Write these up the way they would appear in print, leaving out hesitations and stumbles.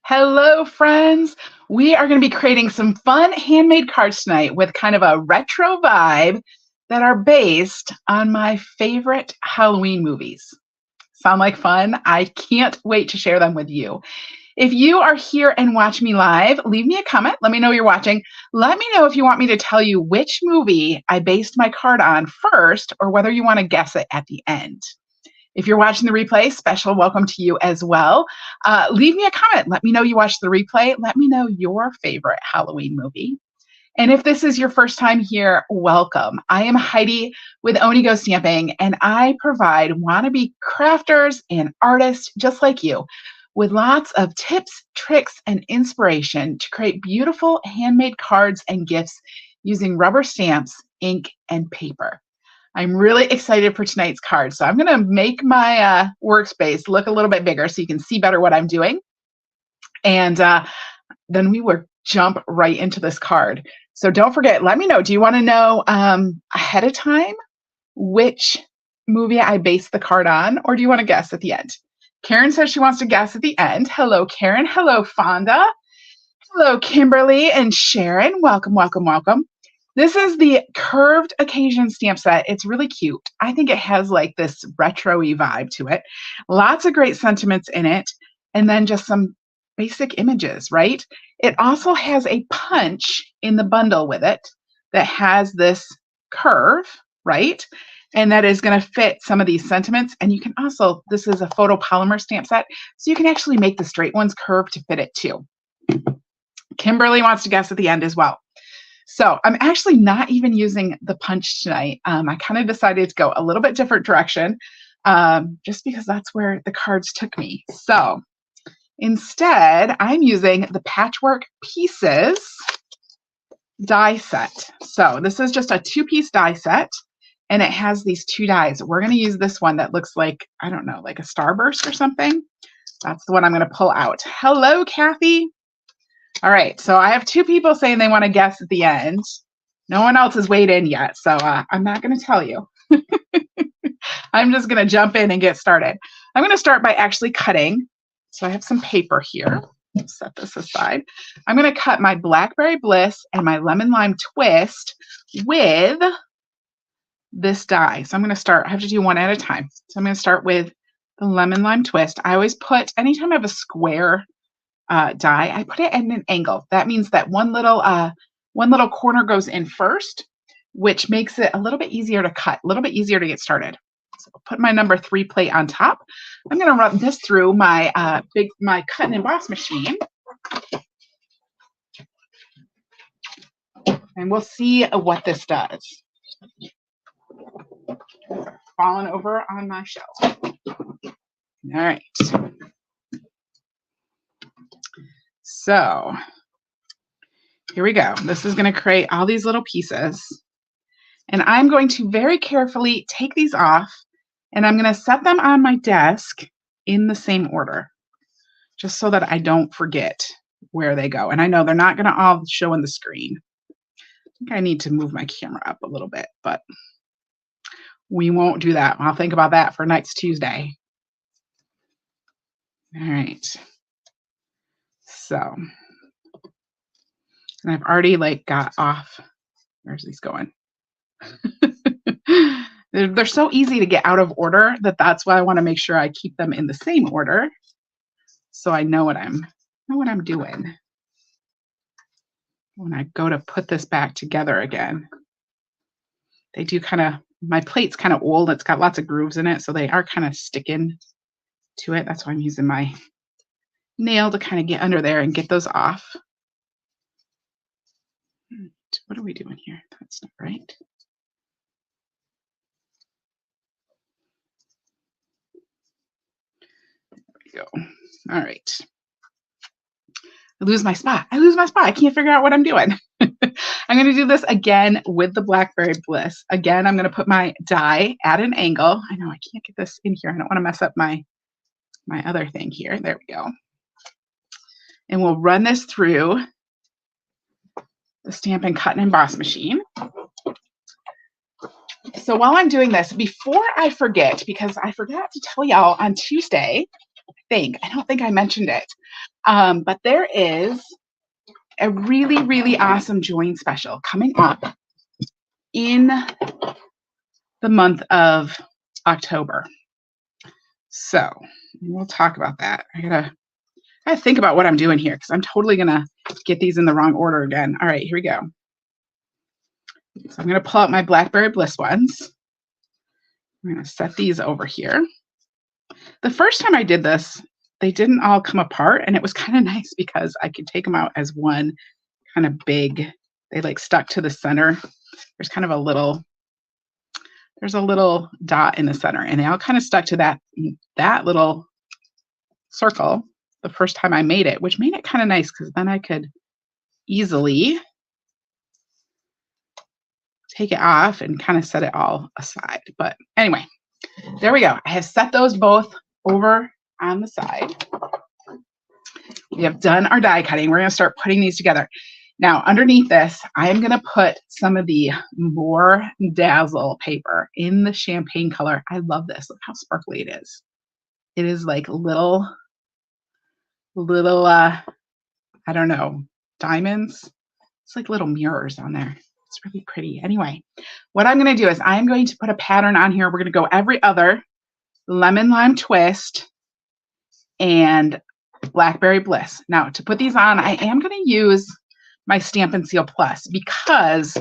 Hello, friends. We are going to be creating some fun handmade cards tonight with kind of a retro vibe that are based on my favorite Halloween movies. Sound like fun? I can't wait to share them with you. If you are here and watch me live, leave me a comment. Let me know you're watching. Let me know if you want me to tell you which movie I based my card on first or whether you want to guess it at the end. If you're watching the replay, special welcome to you as well. Leave me a comment. Let me know you watched the replay. Let me know your favorite Halloween movie. And if this is your first time here, welcome. I am Heidi with Onigo Stamping, and I provide wannabe crafters and artists just like you with lots of tips, tricks, and inspiration to create beautiful handmade cards and gifts using rubber stamps, ink, and paper. I'm really excited for tonight's card. So I'm going to make my workspace look a little bit bigger so you can see better what I'm doing. And then we will jump right into this card. So don't forget, let me know. Do you want to know ahead of time which movie I based the card on, or do you want to guess at the end? Karen says she wants to guess at the end. Hello, Karen. Hello, Fonda. Hello, Kimberly and Sharon. Welcome, welcome, welcome. This is the curved occasion stamp set. It's really cute. I think it has like this retro-y vibe to it. Lots of great sentiments in it. And then just some basic images, right? It also has a punch in the bundle with it that has this curve, right? And that is going to fit some of these sentiments. And you can also, this is a photopolymer stamp set, so you can actually make the straight ones curve to fit it too. Kimberly wants to guess at the end as well. So I'm actually not even using the punch tonight. I kind of decided to go a little bit different direction just because that's where the cards took me. So instead, I'm using the Patchwork Pieces die set. So this is just a two-piece die set, and it has these two dies. We're going to use this one that looks like, I don't know, like a starburst or something. That's the one I'm going to pull out. Hello, Kathy. All right, so I have two people saying they want to guess at the end. No one else has weighed in yet, so I'm not going to tell you. I'm just going to jump in and get started. I'm going to start by actually cutting. So I have some paper here. Set this aside. I'm going to cut my Blackberry Bliss and my Lemon Lime Twist with this die. So I'm going to start, I have to do one at a time. So I'm going to start with the Lemon Lime Twist. I always put, anytime I have a square die, I put it at an angle. That means that one little corner goes in first, which makes it a little bit easier to cut, a little bit easier to get started. So I'll put my number 3 plate on top. I'm going to run this through my my cut and emboss machine, and we'll see what this does. Falling over on my shelf. All right. So here we go. This is going to create all these little pieces. And I'm going to very carefully take these off, and I'm going to set them on my desk in the same order, just so that I don't forget where they go. And I know they're not going to all show on the screen. I think I need to move my camera up a little bit, but we won't do that. I'll think about that for next Tuesday. All right. So, and I've already like got off. Where's these going? They're so easy to get out of order that's why I want to make sure I keep them in the same order, so I know what I'm doing when I go to put this back together again. They do kind of, my plate's kind of old. It's got lots of grooves in it, so they are kind of sticking to it. That's why I'm using my nail to kind of get under there and get those off. What are we doing here? That's not right. There we go. All right. I lose my spot. I can't figure out what I'm doing. I'm going to do this again with the Blackberry Bliss. Again, I'm going to put my die at an angle. I know I can't get this in here. I don't want to mess up my other thing here. There we go. And we'll run this through the Stampin' Cut and Emboss machine. So while I'm doing this, before I forget, because I forgot to tell y'all on Tuesday, think. I don't think I mentioned it. But there is a really, really awesome join special coming up in the month of October. So we'll talk about that. I gotta think about what I'm doing here because I'm totally gonna get these in the wrong order again. All right, here we go. So I'm gonna pull out my Blackberry Bliss ones. I'm gonna set these over here. The first time I did this, they didn't all come apart, and it was kind of nice because I could take them out as one kind of big. They like stuck to the center. There's kind of a little dot in the center, and they all kind of stuck to that little circle the first time I made it, which made it kind of nice because then I could easily take it off and kind of set it all aside. But anyway, there we go. I have set those both over on the side. We have done our die cutting. We're going to start putting these together. Now, underneath this, I am going to put some of the More Dazzle paper in the champagne color. I love this. Look how sparkly it is. It is like little, I don't know, diamonds. It's like little mirrors on there. It's really pretty. Anyway, what I'm going to do is I'm going to put a pattern on here. We're going to go every other lemon lime twist and Blackberry Bliss. Now, to put these on, I am going to use my Stampin' Seal Plus because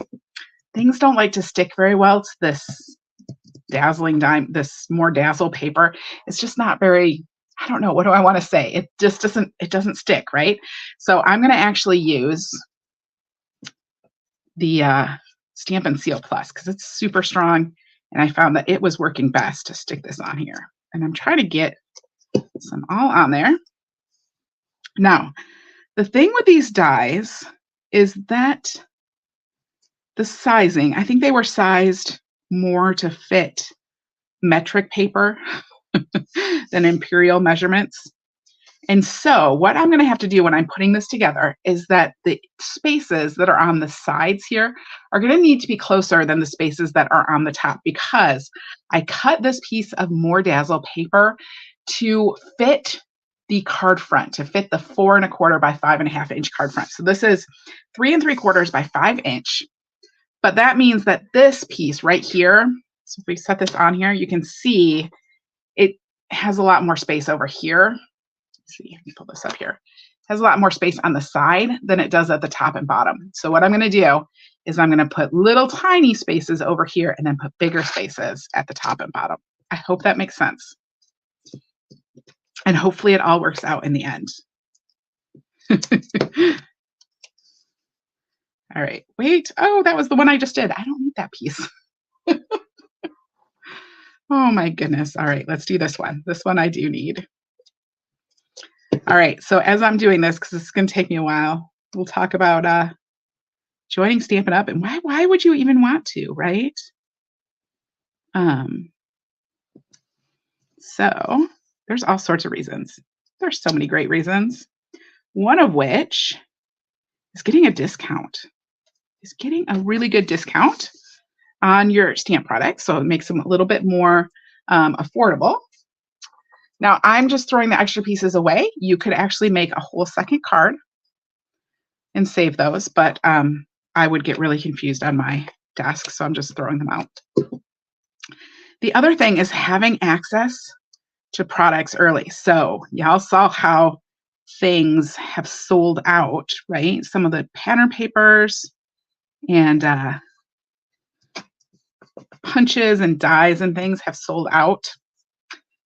things don't like to stick very well to this dazzling this More Dazzle paper. It's just not very, I don't know, what do I want to say? It just doesn't stick, right? So I'm going to actually use the Stampin' Seal Plus because it's super strong, and I found that it was working best to stick this on here. And I'm trying to get some all on there. Now, the thing with these dies is that the sizing, I think they were sized more to fit metric paper than imperial measurements. And so what I'm going to have to do when I'm putting this together is that the spaces that are on the sides here are going to need to be closer than the spaces that are on the top because I cut this piece of More Dazzle paper to fit the card front, to fit the 4 1/4 by 5 1/2 inch card front. So this is 3 3/4 by 5 inch. But that means that this piece right here, so if we set this on here, you can see it has a lot more space over here. Let's see, let me pull this up here. It has a lot more space on the side than it does at the top and bottom. So what I'm going to do is I'm going to put little tiny spaces over here and then put bigger spaces at the top and bottom. I hope that makes sense. And hopefully it all works out in the end. All right, wait. Oh, that was the one I just did. I don't need that piece. Oh my goodness. All right, let's do this one. This one I do need. All right, so as I'm doing this, because this is going to take me a while, we'll talk about joining Stampin' Up! And why would you even want to, right? So there's all sorts of reasons. There's so many great reasons. One of which is getting a discount. Is getting a really good discount on your stamp products, so it makes them a little bit more affordable. Now, I'm just throwing the extra pieces away. You could actually make a whole second card and save those, but I would get really confused on my desk, so I'm just throwing them out. The other thing is having access to products early. So y'all saw how things have sold out, right? Some of the pattern papers and punches and dies and things have sold out.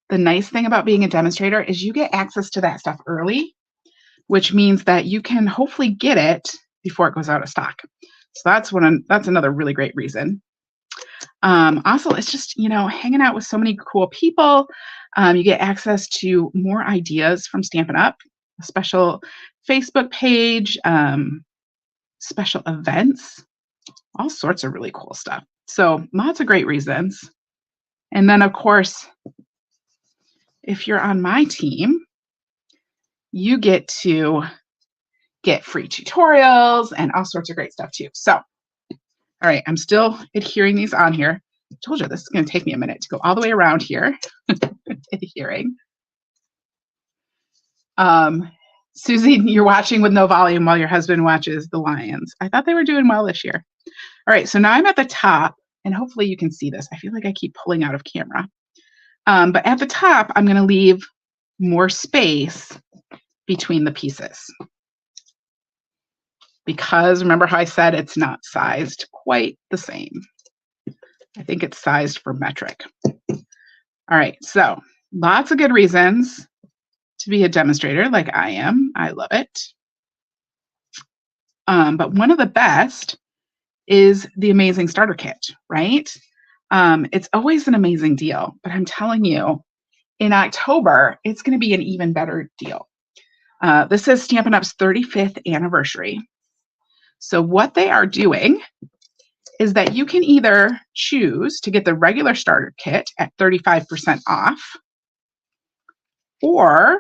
The nice thing about being a demonstrator is you get access to that stuff early, which means that you can hopefully get it before it goes out of stock. So that's another really great reason. Also, it's just, hanging out with so many cool people. You get access to more ideas from Stampin' Up, a special Facebook page, special events, all sorts of really cool stuff. So lots of great reasons. And then, of course, if you're on my team, you get to get free tutorials and all sorts of great stuff too. So, all right, I'm still adhering these on here. I told you this is going to take me a minute to go all the way around here. Adhering. Susie, you're watching with no volume while your husband watches the Lions. I thought they were doing well this year. All right, so now I'm at the top, and hopefully you can see this. I feel like I keep pulling out of camera. But at the top, I'm going to leave more space between the pieces. Because remember how I said it's not sized quite the same. I think it's sized for metric. All right, so lots of good reasons to be a demonstrator like I am. I love it. But one of the best is the amazing starter kit, right? It's always an amazing deal, but I'm telling you, in October, it's going to be an even better deal. This is Stampin' Up's 35th anniversary. So what they are doing is that you can either choose to get the regular starter kit at 35% off, or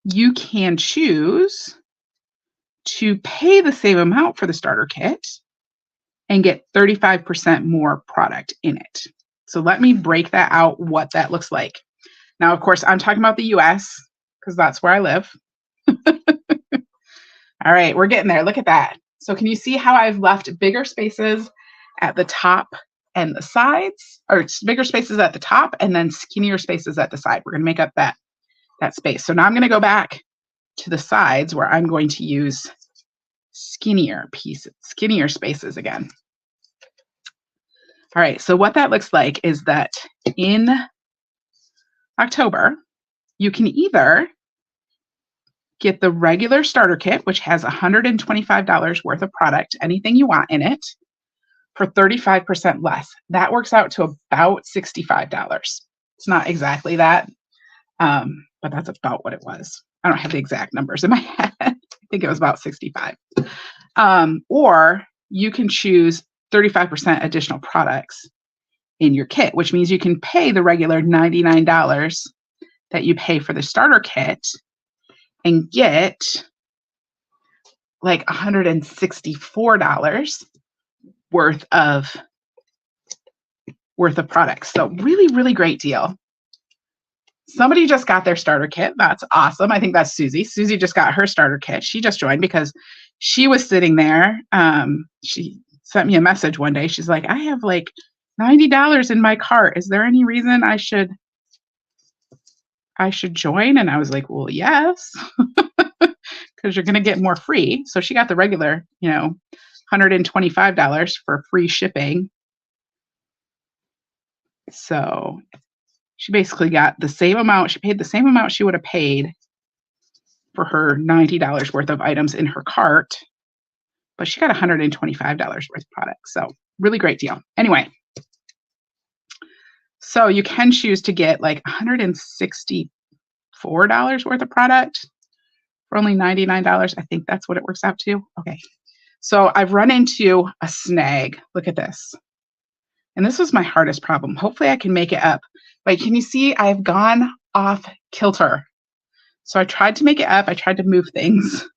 you can choose to pay the same amount for the starter kit and get 35% more product in it. So let me break that out, what that looks like. Now, of course, I'm talking about the US because that's where I live. All right, we're getting there. Look at that. So can you see how I've left bigger spaces at the top and the sides, or bigger spaces at the top and then skinnier spaces at the side? We're going to make up that space. So now I'm going to go back to the sides where I'm going to use skinnier pieces, skinnier spaces again. All right, so what that looks like is that in October, you can either get the regular starter kit, which has $125 worth of product, anything you want in it, for 35% less. That works out to about $65. It's not exactly that, but that's about what it was. I don't have the exact numbers in my head. I think it was about 65. Or you can choose 35% additional products in your kit, which means you can pay the regular $99 that you pay for the starter kit and get like $164 worth of products. So really, really great deal. Somebody just got their starter kit. That's awesome. I think that's Susie. Susie just got her starter kit. She just joined because she was sitting there. She sent me a message one day. She's like, I have like $90 in my cart. Is there any reason I should join? And I was like, well, yes, because you're going to get more free. So she got the regular, $125 for free shipping. So she basically got the same amount. She paid the same amount she would have paid for her $90 worth of items in her cart, but she got $125 worth of product. So really great deal. Anyway, so you can choose to get like $164 worth of product for only $99. I think that's what it works out to. Okay. So I've run into a snag. Look at this. And this was my hardest problem. Hopefully I can make it up. But can you see I've gone off kilter? So I tried to make it up. I tried to move things.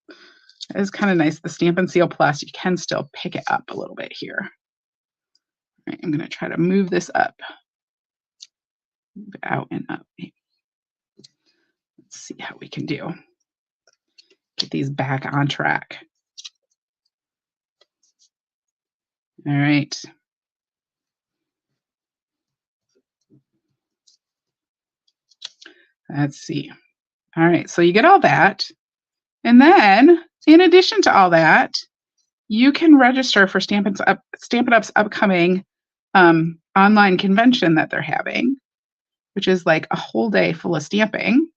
It is kind of nice. The Stampin' Seal Plus, you can still pick it up a little bit here. All right, I'm going to try to move this up. Move it out and up. Let's see how we can do. Get these back on track. All right. Let's see. All right, so you get all that. And then, in addition to all that, you can register for Stampin' Up's upcoming online convention that they're having, which is like a whole day full of stamping.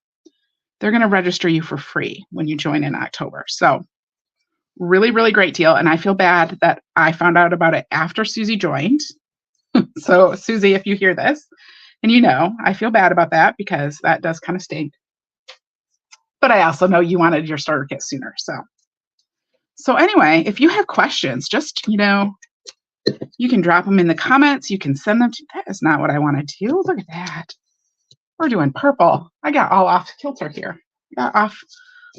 They're going to register you for free when you join in October. So really, really great deal. And I feel bad that I found out about it after Susie joined. So Susie, if you hear this, and I feel bad about that because that does kind of stink. But I also know you wanted your starter kit sooner. So anyway, if you have questions, just, you can drop them in the comments. You can send them to, that is not what I want to do. Look at that. We're doing purple. I got all off kilter here. I got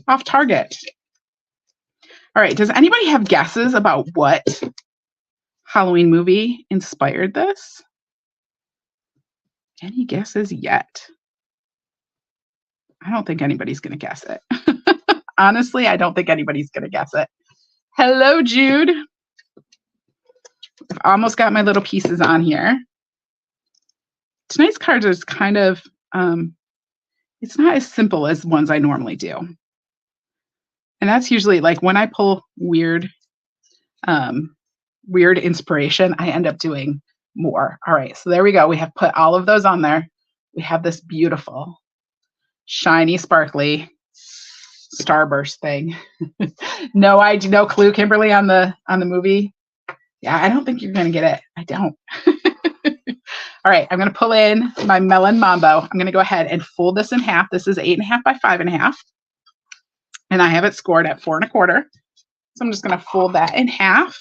off target. All right. Does anybody have guesses about what Halloween movie inspired this? Any guesses yet? I don't think anybody's going to guess it. Honestly, I don't think anybody's going to guess it. Hello, Jude. I've almost got my little pieces on here. Tonight's cards is kind of, it's not as simple as ones I normally do. And that's usually like when I pull weird inspiration, I end up doing more. All right, so there we go. We have put all of those on there. We have this beautiful, shiny, sparkly starburst thing. No clue, Kimberly, on the movie. Yeah, I don't think you're gonna get it. I don't. All right, I'm gonna pull in my Melon Mambo. I'm gonna go ahead and fold this in half. This is 8.5 by 5.5, and I have it scored at 4 1/4. So I'm just gonna fold that in half.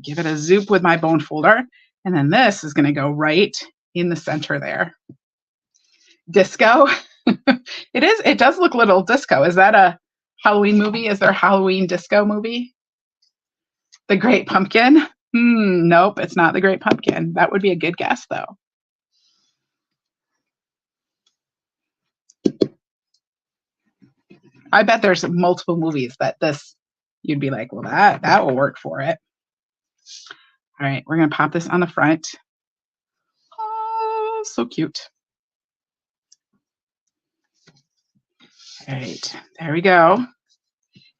Give it a zoop with my bone folder, and then this is gonna go right in the center there. Disco. It does look a little disco. Is that a Halloween movie? Is there a Halloween disco movie? The Great Pumpkin? Nope, it's not The Great Pumpkin. That would be a good guess, though. I bet there's multiple movies that you'd be like, well, that will work for it. All right, we're going to pop this on the front. Oh, so cute. All right, there we go.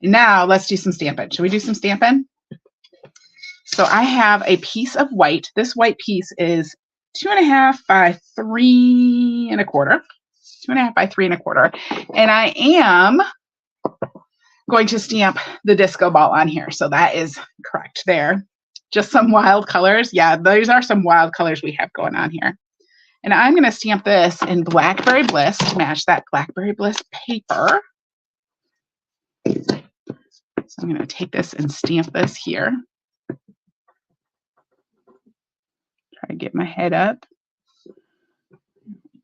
Now let's do some stamping. Should we do some stamping? So I have a piece of white. This white piece is 2.5 by 3 1/4. 2.5 by 3 1/4. And I am going to stamp the disco ball on here. So that is correct there. Just some wild colors. Yeah, those are some wild colors we have going on here. And I'm going to stamp this in Blackberry Bliss to match that Blackberry Bliss paper. So I'm going to take this and stamp this here. Try to get my head up.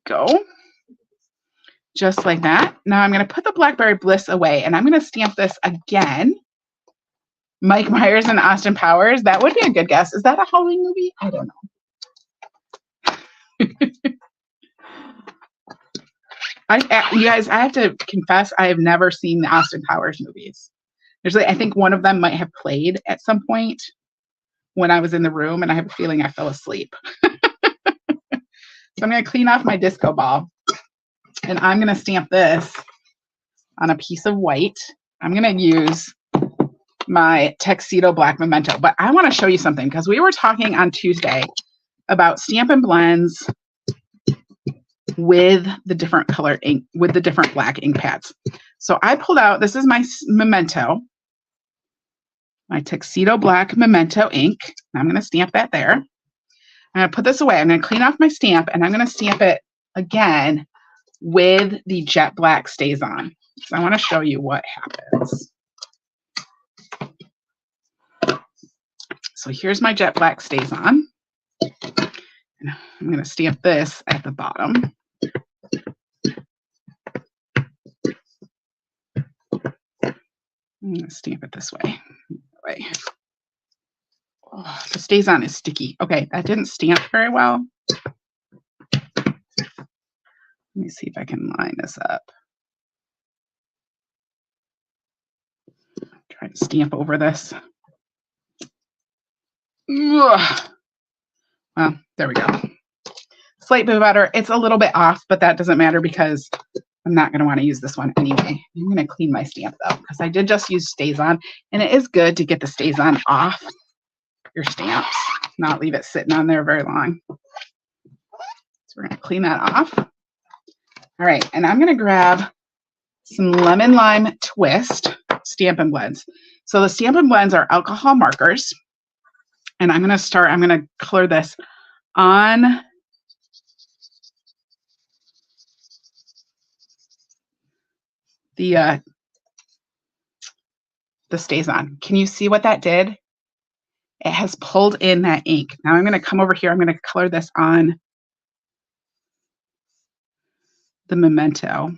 Go. Just like that. Now I'm going to put the Blackberry Bliss away, and I'm going to stamp this again. Mike Myers and Austin Powers. That would be a good guess. Is that a Halloween movie? I don't know. You guys, I have to confess, I have never seen the Austin Powers movies. I think one of them might have played at some point when I was in the room, and I have a feeling I fell asleep. So I'm going to clean off my disco ball, and I'm going to stamp this on a piece of white. I'm going to use my Tuxedo Black Memento, but I want to show you something because we were talking on Tuesday about Stampin' Blends with the different color ink, with the different black ink pads. So I pulled out, this is my Memento, my Tuxedo Black Memento ink. I'm going to stamp that there. I'm going to put this away. I'm going to clean off my stamp, and I'm going to stamp it again with the Jet Black Stays On. So I want to show you what happens. So here's my Jet Black Stays On. And I'm going to stamp this at the bottom. I'm going to stamp it this way. Oh, the Stays On is sticky. Okay, that didn't stamp very well. Let me see if I can line this up. Try to stamp over this. Ugh. Well, there we go. Slight bit better. It's a little bit off, but that doesn't matter because I'm not going to want to use this one anyway. I'm going to clean my stamp though, because I did just use Stays On, and it is good to get the Stays On off your stamps, not leave it sitting on there very long. So we're going to clean that off. All right, and I'm going to grab some Lemon Lime Twist Stampin' Blends. So the Stampin' Blends are alcohol markers, and I'm going to color this on the Stays On. Can you see what that did? It has pulled in that ink. Now I'm going to come over here. I'm going to color this on the Memento.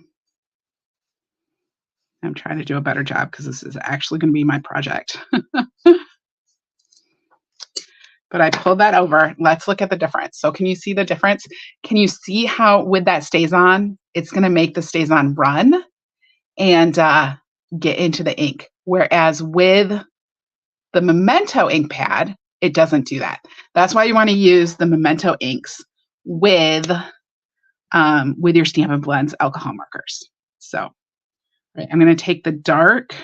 I'm trying to do a better job because this is actually going to be my project. but I pulled that over. Let's look at the difference. So can you see the difference? Can you see how with that StazOn, it's going to make the StazOn run and get into the ink. Whereas with the Memento ink pad, it doesn't do that. That's why you want to use the Memento inks with your Stampin' Blends alcohol markers. So right, I'm going to take the dark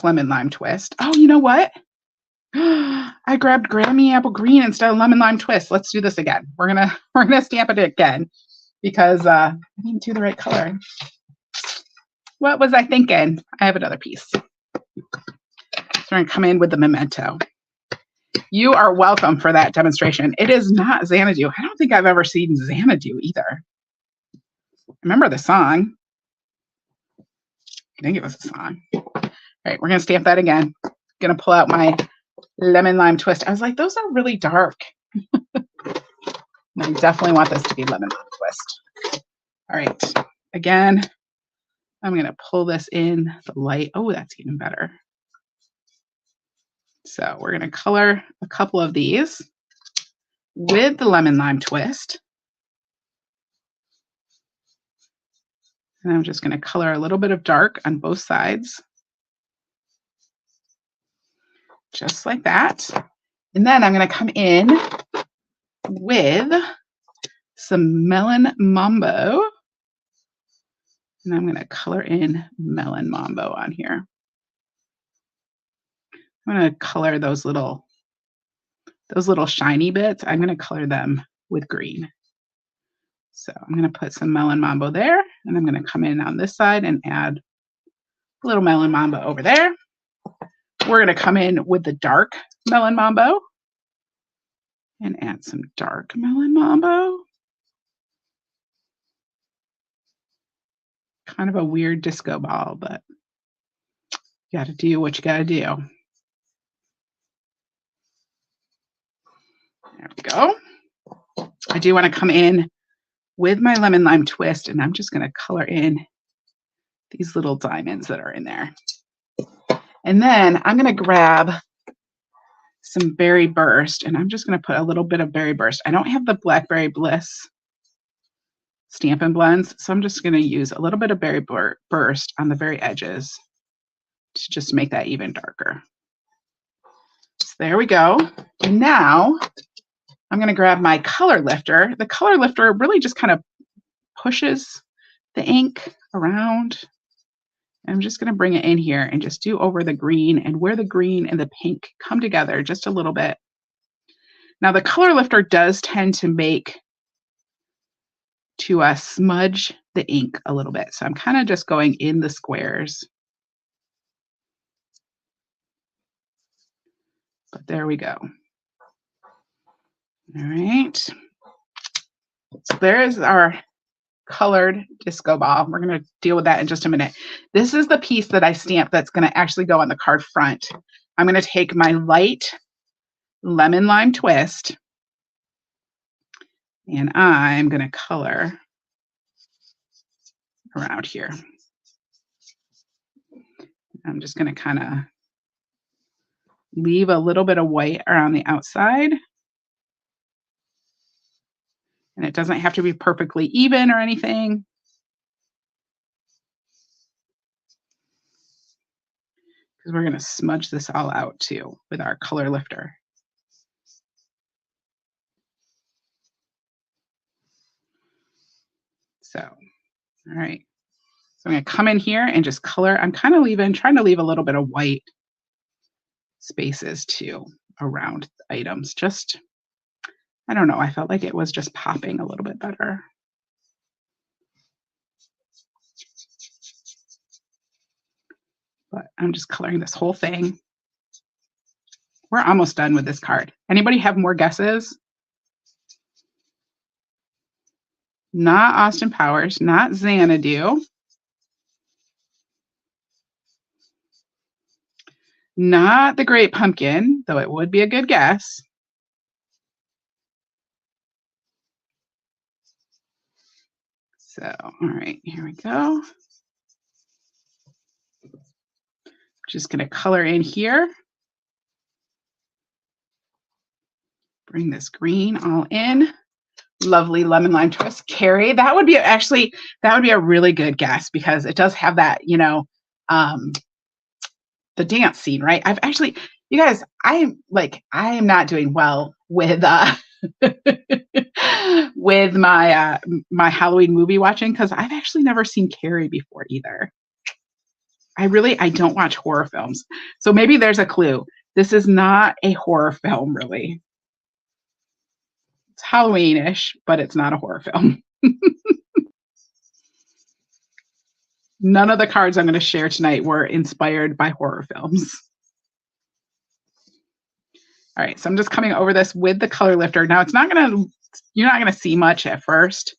lemon lime twist. Oh, you know what? I grabbed Grammy Apple Green instead of lemon lime twist. Let's do this again. We're gonna stamp it again because I didn't do the right color. What was I thinking? I have another piece. So I'm gonna come in with the Memento. You are welcome for that demonstration. It is not Xanadu. I don't think I've ever seen Xanadu either. Remember the song? I think it was a song. All right, we're gonna stamp that again. Gonna pull out my lemon lime twist. I was like, those are really dark. I definitely want this to be lemon lime twist. All right, again, I'm gonna pull this in the light. Oh, that's even better. So we're gonna color a couple of these with the lemon lime twist. And I'm just gonna color a little bit of dark on both sides. Just like that. And then I'm gonna come in with some Melon Mambo. And I'm gonna color in Melon Mambo on here. I'm gonna color those little shiny bits. I'm gonna color them with green. So I'm gonna put some Melon Mambo there, and I'm gonna come in on this side and add a little Melon Mambo over there. We're gonna come in with the dark Melon Mambo and add some dark Melon Mambo. Kind of a weird disco ball, but you gotta do what you gotta do. There we go. I do want to come in with my lemon lime twist, and I'm just going to color in these little diamonds that are in there. And then I'm going to grab some Berry Burst, and I'm just going to put a little bit of Berry Burst. I don't have the Blackberry Bliss Stampin' Blends, so I'm just going to use a little bit of Berry Burst on the very edges to just make that even darker. So there we go. And now I'm going to grab my color lifter. The color lifter really just kind of pushes the ink around. I'm just going to bring it in here and just do over the green and where the green and the pink come together just a little bit. Now the color lifter does tend to smudge the ink a little bit. So I'm kind of just going in the squares. But there we go. All right. So there is our colored disco ball. We're going to deal with that in just a minute. This is the piece that I stamped that's going to actually go on the card front. I'm going to take my light lemon lime twist and I'm going to color around here. I'm just going to kind of leave a little bit of white around the outside. And it doesn't have to be perfectly even or anything. Because we're going to smudge this all out too with our color lifter. So, all right. So I'm going to come in here and just color. I'm kind of trying to leave a little bit of white spaces too around items. Just, I don't know, I felt like it was just popping a little bit better. But I'm just coloring this whole thing. We're almost done with this card. Anybody have more guesses? Not Austin Powers, not Xanadu. Not the Great Pumpkin, though it would be a good guess. So, all right, here we go. Just going to color in here. Bring this green all in. Lovely lemon lime twist. Carrie, that would be a really good guess because it does have that, the dance scene, right? I've actually, you guys, I am not doing well with with my Halloween movie watching because I've actually never seen Carrie before either. I don't watch horror films. So maybe there's a clue. This is not a horror film, really. It's Halloween-ish, but it's not a horror film. None of the cards I'm going to share tonight were inspired by horror films. All right, so I'm just coming over this with the color lifter. Now you're not going to see much at first,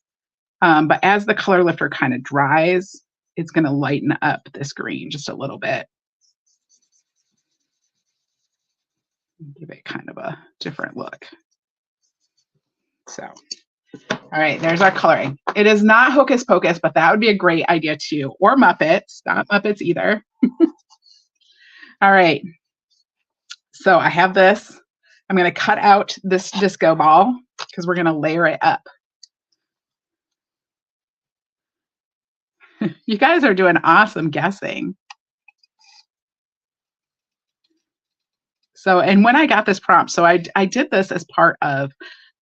but as the color lifter kind of dries, it's going to lighten up this green just a little bit. Give it kind of a different look. So, all right, there's our coloring. It is not Hocus Pocus, but that would be a great idea too. Or Muppets, not Muppets either. All right, so I have this. I'm going to cut out this disco ball because we're going to layer it up. You guys are doing awesome guessing. So, and when I got this prompt, so I did this as part of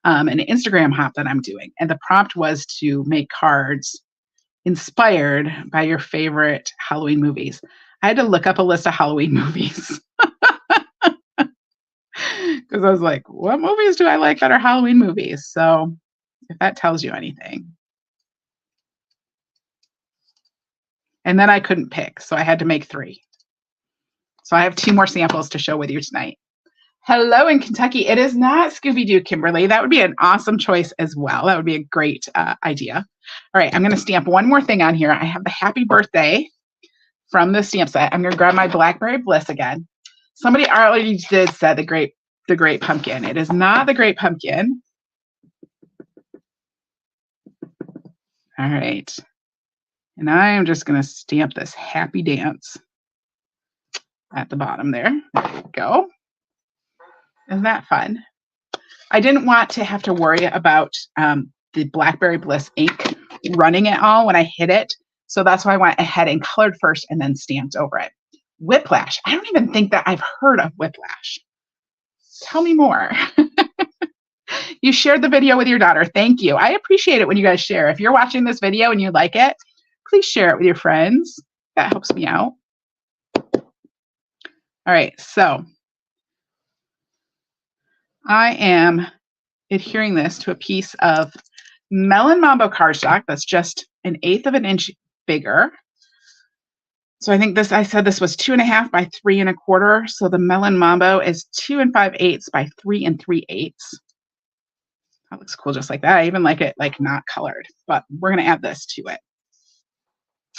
an Instagram hop that I'm doing. And the prompt was to make cards inspired by your favorite Halloween movies. I had to look up a list of Halloween movies. Because I was like, what movies do I like that are Halloween movies? So if that tells you anything. And then I couldn't pick, so I had to make 3. So I have 2 more samples to show with you tonight. Hello in Kentucky. It is not Scooby-Doo, Kimberly. That would be an awesome choice as well. That would be a great idea. All right, I'm going to stamp one more thing on here. I have the happy birthday from the stamp set. I'm going to grab my Blackberry Bliss again. Somebody already did say the great pumpkin. It is not the great pumpkin. All right. And I am just going to stamp this happy dance at the bottom there. There you go. Isn't that fun? I didn't want to have to worry about the Blackberry Bliss ink running it all when I hit it. So that's why I went ahead and colored first and then stamped over it. Whiplash. I don't even think that I've heard of whiplash. Tell me more. You shared the video with your daughter. Thank you. I appreciate it when you guys share. If you're watching this video and you like it, please share it with your friends. That helps me out. All right, so I am adhering this to a piece of Melon Mambo cardstock that's just 1/8 of an inch bigger. So I think I said this was 2.5 by 3 1/4. So the Melon Mambo is 2 5/8 by 3 3/8. That looks cool just like that. I even like it like not colored, but we're going to add this to it.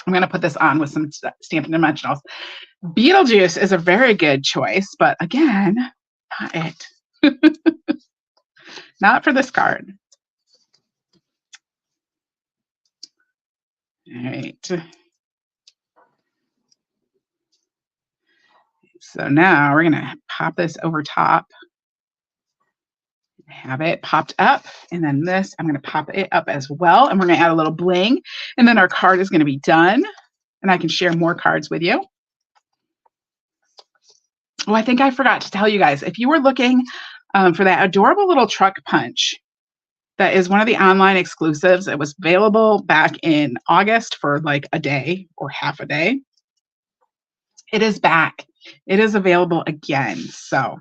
I'm going to put this on with some Stampin' Dimensionals. Beetlejuice is a very good choice, but again, not it. Not for this card. All right. So now we're going to pop this over top. Have it popped up, and then this, I'm going to pop it up as well, and we're going to add a little bling, and then our card is going to be done, and I can share more cards with you. Oh, I think I forgot to tell you guys, if you were looking for that adorable little truck punch, that is one of the online exclusives. It was available back in August for like a day or half a day. It is back. It is available again. So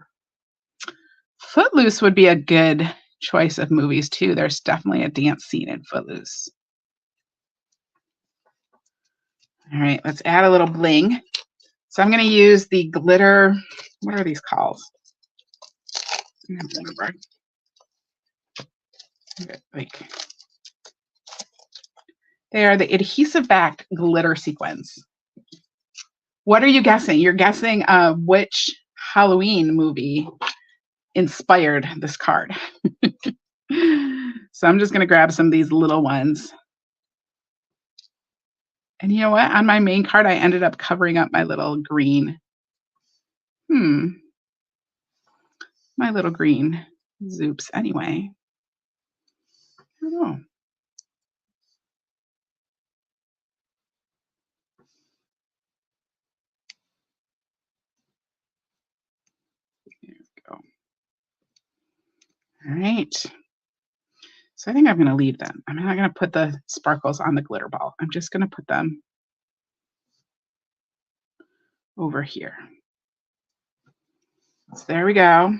Footloose would be a good choice of movies too. There's definitely a dance scene in Footloose. All right, let's add a little bling. So I'm going to use the glitter. What are these called? Like, they are the adhesive backed glitter sequins. What are you guessing? You're guessing which Halloween movie inspired this card. So I'm just going to grab some of these little ones. And you know what? On my main card, I ended up covering up my little green My little green zoops anyway. I don't know. There we go. All right. So I think I'm going to leave them. I'm not going to put the sparkles on the glitter ball. I'm just going to put them over here. So there we go.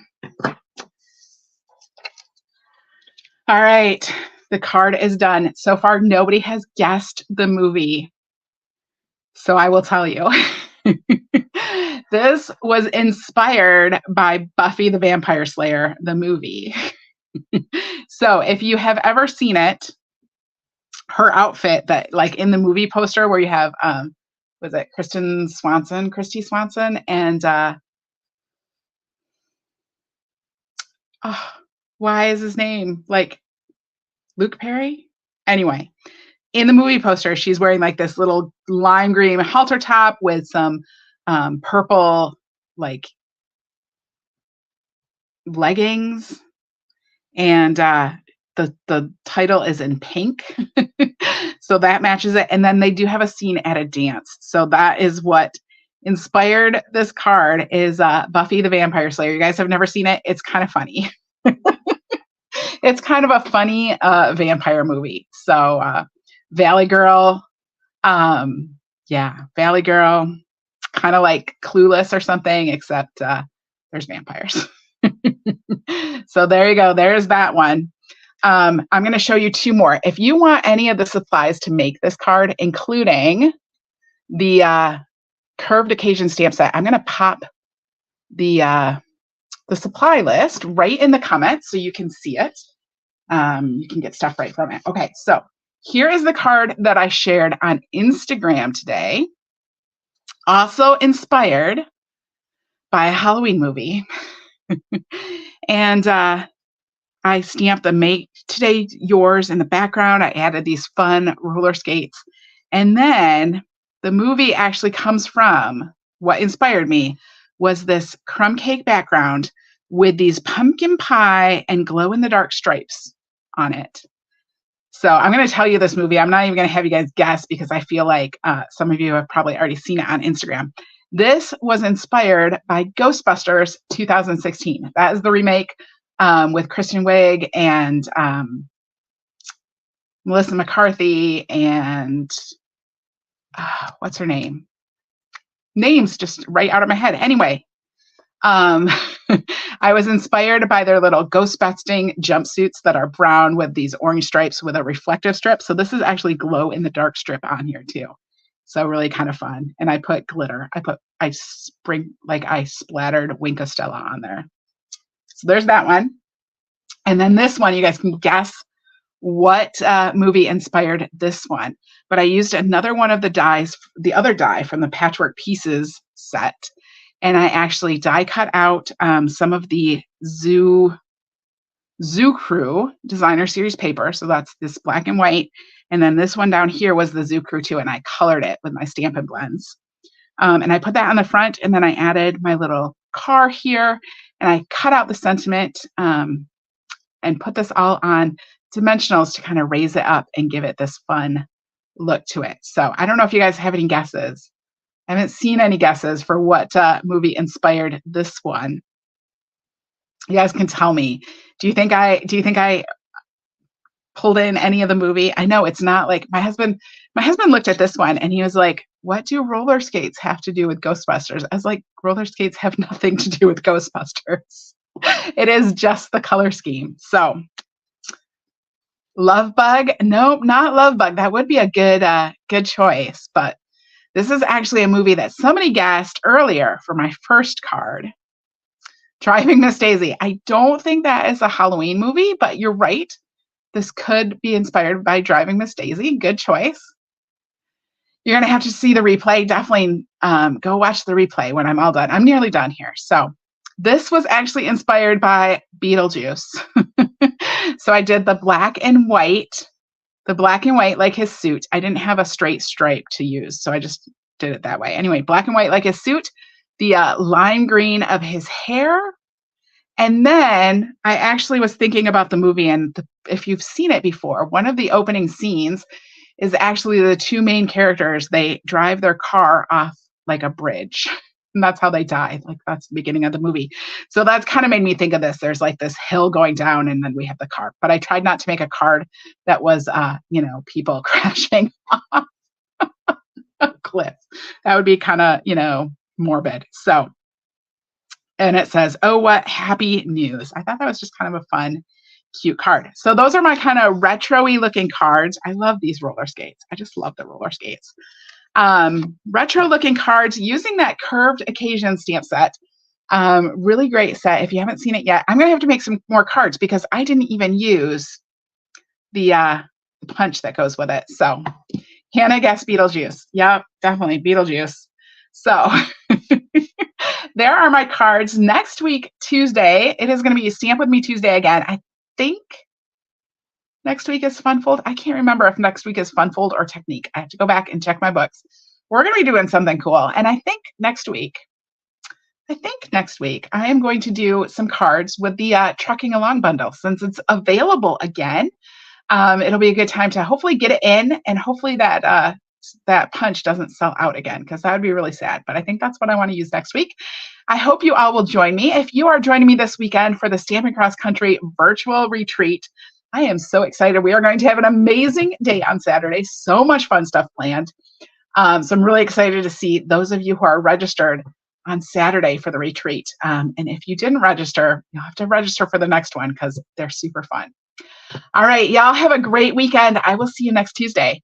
All right. The card is done. So far, nobody has guessed the movie. So I will tell you. This was inspired by Buffy the Vampire Slayer, the movie. So if you have ever seen it, her outfit that like in the movie poster where you have was it Christy Swanson and why is his name like Luke Perry? Anyway, in the movie poster, she's wearing like this little lime green halter top with some purple like leggings, and the title is in pink. So that matches it. And then they do have a scene at a dance. So that is what inspired this card is Buffy the Vampire Slayer. You guys have never seen it? It's kind of funny. It's kind of a funny vampire movie. So Valley Girl, Valley Girl, kind of like Clueless or something, except there's vampires. So there you go. There's that one. I'm going to show you two more. If you want any of the supplies to make this card, including the curved occasion stamp set, I'm going to pop the supply list right in the comments so you can see it. You can get stuff right from it. Okay, so here is the card that I shared on Instagram today. Also inspired by a Halloween movie. And I stamped the Make Today Yours in the background. I added these fun roller skates. And then the movie actually comes from what inspired me was this crumb cake background with these pumpkin pie and glow in the dark stripes on it. So I'm going to tell you this movie. I'm not even going to have you guys guess because I feel like some of you have probably already seen it on Instagram. This was inspired by Ghostbusters 2016. That is the remake with Kristen Wiig and Melissa McCarthy and what's her name? Names just right out of my head. Anyway, I was inspired by their little ghost-busting jumpsuits that are brown with these orange stripes with a reflective strip. So this is actually glow in the dark strip on here too. So really kind of fun. And I put glitter. I splattered Wink of Stella on there. So there's that one. And then this one, you guys can guess what movie inspired this one. But I used another one of the dies, the other die from the Patchwork Pieces set. And I actually die cut out some of the Zoo Crew Designer Series paper. So that's this black and white. And then this one down here was the Zoo Crew too. And I colored it with my Stampin' Blends. And I put that on the front. And then I added my little car here. And I cut out the sentiment and put this all on dimensionals to kind of raise it up and give it this fun look to it. So I don't know if you guys have any guesses. I haven't seen any guesses for what movie inspired this one. You guys can tell me. Do you think I pulled in any of the movie? I know it's not like my husband looked at this one and he was like, what do roller skates have to do with Ghostbusters? I was like, roller skates have nothing to do with Ghostbusters. It is just the color scheme. So Love Bug? Nope, not Love Bug. That would be a good choice, but this is actually a movie that somebody guessed earlier for my first card. Driving Miss Daisy. I don't think that is a Halloween movie, but you're right. This could be inspired by Driving Miss Daisy. Good choice. You're going to have to see the replay. Definitely go watch the replay when I'm all done. I'm nearly done here. So this was actually inspired by Beetlejuice. So I did the black and white like his suit. I didn't have a straight stripe to use, so I just did it that way. Anyway, black and white like his suit, the lime green of his hair. And then I actually was thinking about the movie, and if you've seen it before, one of the opening scenes is actually the two main characters. They drive their car off like a bridge. And that's how they die. Like that's the beginning of the movie. So that's kind of made me think of this. There's like this hill going down, and then we have the car. But I tried not to make a card that was, people crashing off a cliff. That would be kind of, morbid. So, and it says, "Oh, what happy news." I thought that was just kind of a fun, cute card. So those are my kind of retro-y looking cards. I love these roller skates. I just love the roller skates. Retro looking cards using that curved occasion stamp set. Really great set. If you haven't seen it yet, I'm going to have to make some more cards because I didn't even use the punch that goes with it. So Hannah guessed Beetlejuice. Yep, definitely Beetlejuice. So there are my cards. Next week, Tuesday, it is going to be Stamp With Me Tuesday again. I think next week is Fun Fold. I can't remember if next week is Fun Fold or Technique. I have to go back and check my books. We're going to be doing something cool. And I think next week I am going to do some cards with the Trucking Along bundle. Since it's available again, it'll be a good time to hopefully get it in, and hopefully that punch doesn't sell out again, because that would be really sad. But I think that's what I want to use next week. I hope you all will join me. If you are joining me this weekend for the Stampin' Cross Country virtual retreat, I am so excited. We are going to have an amazing day on Saturday. So much fun stuff planned. So I'm really excited to see those of you who are registered on Saturday for the retreat. And if you didn't register, you'll have to register for the next one because they're super fun. All right, y'all have a great weekend. I will see you next Tuesday.